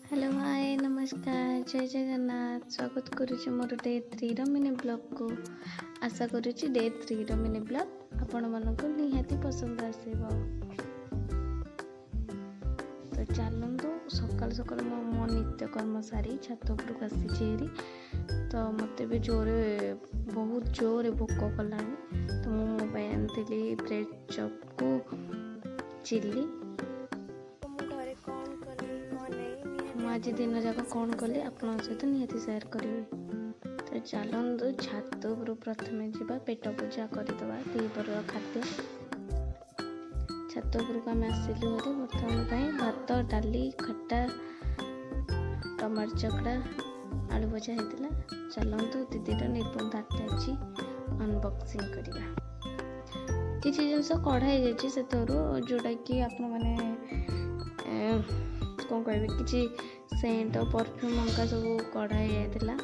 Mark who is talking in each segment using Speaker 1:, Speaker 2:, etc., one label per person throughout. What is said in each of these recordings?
Speaker 1: Hello hi नमस्कार जय जगन्नाथ स्वागत करुच्ची मोर डे 3 मिनी ब्लॉग को आशा करुच्ची डे 3 मिनी ब्लॉग आपण मानक निहाती पसंद आसीबो। तो चलतु सकाल सकाल मो नित्यकर्म सारी छात उपरक आसी तो मत भी जोरे बहुत जोरे भोक कला तो मुझे आनी ब्रेड चॉप को चिल्ली आज दिन जाक कौन कली आपण सहित निहाती सेयार करी। तो चलतु छात उपर प्रथम जावा पेट पूजा करदे दीपर खाद्य छात उपरक आम आसलु हेरी बर्तमान भात डाली खट्टा टमाटर चकड़ा आलू भजा होता। चलतु दीदीर निबंध आटाची अनबॉक्सिंग करवा किसी जिनस कढ़ाई जाइए से जोटा कि आपण मैंने कौन कह कि सेंट परफ्यूम अंका सब कढ़ाई जाता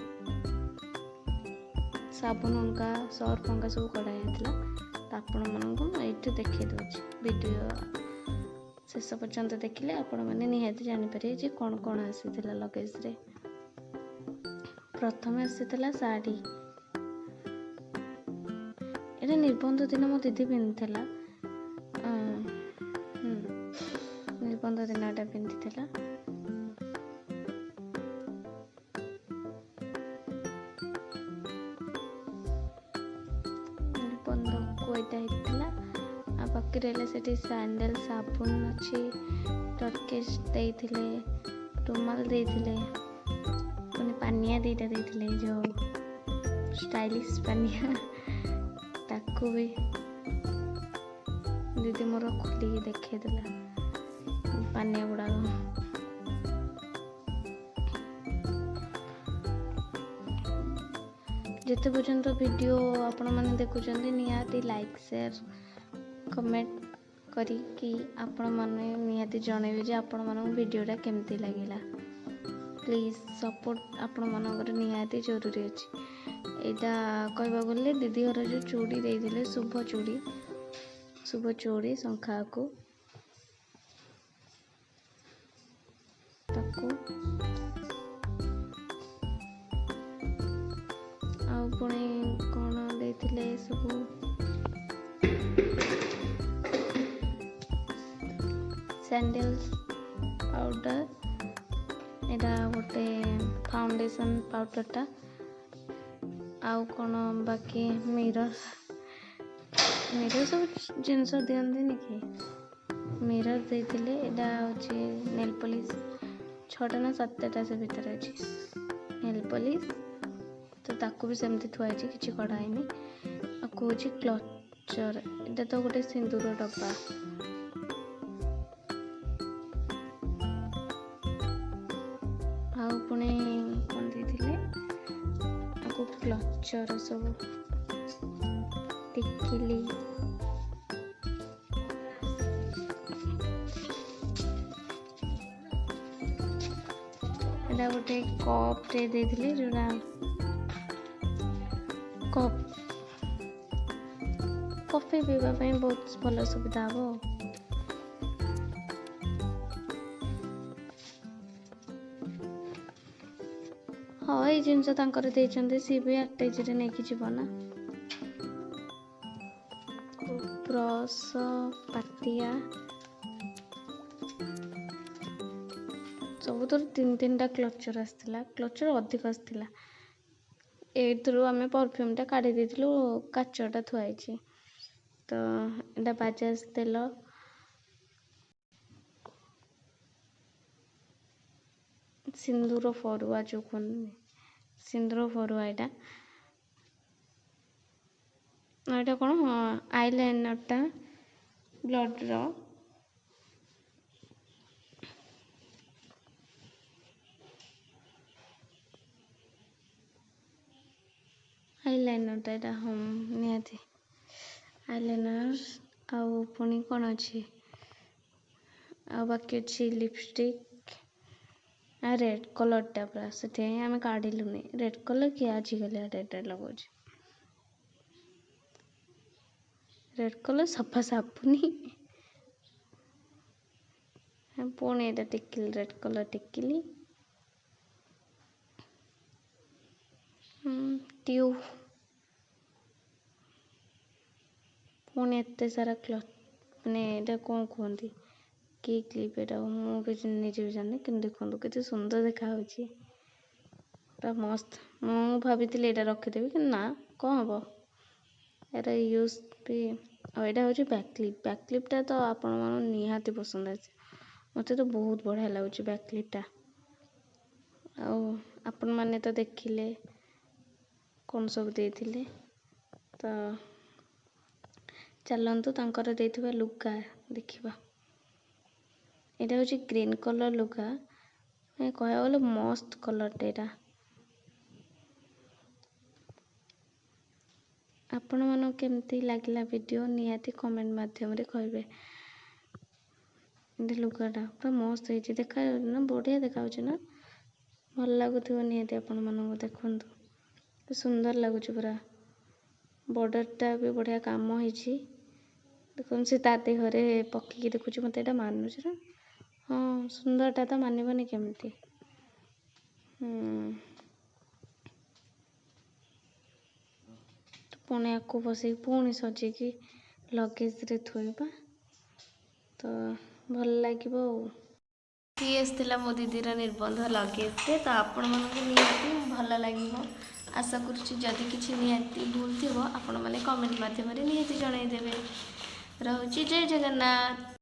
Speaker 1: साबुन अंका सर्फ अंका सब कढ़ाई जाता। तो आपण मानक ये देखी दूसरी वीडियो शेष पर्यंत देखिले आपण मैंने निहाती जानीपर जे कौन कौन आसी लगेज रे। प्रथम आसी साड़ी ये निबंध दिन मो दीदी पिंधि निबंध दिन एटा पिंधि बाकी रहा से सैंडल साबुन अच्छी टर्किश देते रुमाल देते पुणी पानिया दीटा देते जो स्टाइलिश पानिया ताकू भी दीदी मोर खोलिकी देखला पानिया गुड़ाक जिते पर्यंत वीडियो आपण मैंने देखुं निहाती लाइक शेयर कमेंट करी कि आपण माने निहाती जनइबे जे आपण मानक वीडियोटा केमती लगिला। प्लीज सपोर्ट आपण मानकर निहाती जरूरी अच्छी। यहाँ कहवा गले दीदी घर जो चूड़ी देते शुभ चूड़ी शंखा को पुणी कौन देते सब सैंडल पाउडर यहाँ गोटे फाउंडेशन पाउडरटा आउ कौन बाकी मिरर सब जिनस दिखती कि मिरर देते यहाँ हूँ नेल पॉलिश 6टा ना 7टा से भितर अच्छी नेल पॉलिश तो ताकू भी सेमती थुआई कि कढ़ाई कौन क्लचर यहाँ तो गोटे सिंदूर डब्बा आउ पुणी कौन देते आपको क्लचर सब टिकिली एटा गोटे कप टे देते जोड़ा कप कॉफी पीवाई बहुत भल सुविधा हम। हाँ ये जिनस सी भी आटाइज नहीं जीवना ब्रश पातिया सब तो 3-3टा क्लचर आसाला क्लचर अधिक आसाला एथरू आम परफ्यूमटा काढ़ी देलु काचटा थुआई तो यहाँ बाजाज तेल सिंदूर फरुआ जो कहते सिंदूर फरुआ यहाँ कौन आईलाइनरटा ब्लड आईलाइनरटा यहाँ हम निहाती आईलाइनर आउ पुणी कौन अच्छी आ बाकी अच्छी लिपस्टिक रेड कलरटा पूरा से आम काढ़लुनि रेड कलर किए आजिकल रेड लगुच रेड कलर सफा साबुनी पुणी यहाँ टिकिली रेड कलर टिकिली ଟ୍ୟୁ ପୁଣି ଏତେ ସାରା କ୍ଲଥ୍ ମାନେ ଏଇଟା କ'ଣ କୁହନ୍ତି କି କ୍ଲିପ୍ ଏଇଟା ମୁଁ ବି ନିଜେ ବି ଜାଣିନି, କିନ୍ତୁ ଦେଖନ୍ତୁ କେତେ ସୁନ୍ଦର ଦେଖାହେଉଛି, ପୁରା ମସ୍ତ। ମୁଁ ଭାବିଥିଲି ଏଇଟା ରଖିଦେବି, କିନ୍ତୁ ନା କ'ଣ ହେବ, ଏଇଟା ୟୁଜ୍ ବି। ଆଉ ଏଇଟା ହେଉଛି ବ୍ୟାକ୍ କ୍ଲିପ୍। ବ୍ୟାକ୍ କ୍ଲିପ୍ଟା ତ ଆପଣମାନଙ୍କୁ ନିହାତି ପସନ୍ଦ ଆସେ, ମୋତେ ତ ବହୁତ ବଢ଼ିଆ ଲାଗୁଛି ବ୍ୟାକ୍ କ୍ଲିପ୍ଟା। ଆଉ ଆପଣମାନେ ତ ଦେଖିଲେ କ'ଣ ସବୁ ଦେଇଥିଲେ, ତ ଚାଲନ୍ତୁ ତାଙ୍କର ଦେଇଥିବା ଲୁଗା ଦେଖିବା। ଏଇଟା ହେଉଛି ଗ୍ରୀନ୍ କଲର୍ ଲୁଗା, କହିବାକୁ ଗଲେ ମସ୍ତ କଲର୍ଟା ଏଇଟା। ଆପଣମାନଙ୍କୁ କେମିତି ଲାଗିଲା ଭିଡ଼ିଓ ନିହାତି କମେଣ୍ଟ ମାଧ୍ୟମରେ କହିବେ। ଏମିତି ଲୁଗାଟା ପୁରା ମସ୍ତ ହେଇଛି, ଦେଖାଯାଉଛି ନା, ବଢ଼ିଆ ଦେଖାଯାଉଛି ନା, ଭଲ ଲାଗୁଥିବ ନିହାତି ଆପଣମାନଙ୍କୁ। ଦେଖନ୍ତୁ ସୁନ୍ଦର ଲାଗୁଛି ପୁରା, ବର୍ଡ଼ରଟା ବି ବଢ଼ିଆ କାମ ହେଇଛି। ଦେଖନ୍ତୁ ସେ ତା ଦେହରେ ପକେଇକି ଦେଖୁଛି, ମୋତେ ଏଇଟା ମାନୁଛି ନା, ହଁ ସୁନ୍ଦରଟା ତ ମାନିବନି କେମିତି। ପୁଣି ଆକୁ ବସେଇକି ପୁଣି ସଜେଇକି ଲଗେଜରେ ଥୋଇବା ତ ଭଲ ଲାଗିବ। ଆଉ ସିଏସ୍ ଥିଲା ମୋ ଦିଦିର ନିର୍ବନ୍ଧ ଲଗେଜରେ, ତ ଆପଣମାନଙ୍କୁ ନିହାତି ଭଲ ଲାଗିବ ଆଶା କରୁଛି। ଯଦି କିଛି ନିହାତି ଭୁଲ ଥିବ ଆପଣମାନେ କମେଣ୍ଟ ମାଧ୍ୟମରେ ନିହାତି ଜଣାଇଦେବେ। ରହୁଛି, ଜୟ ଜଗନ୍ନାଥ।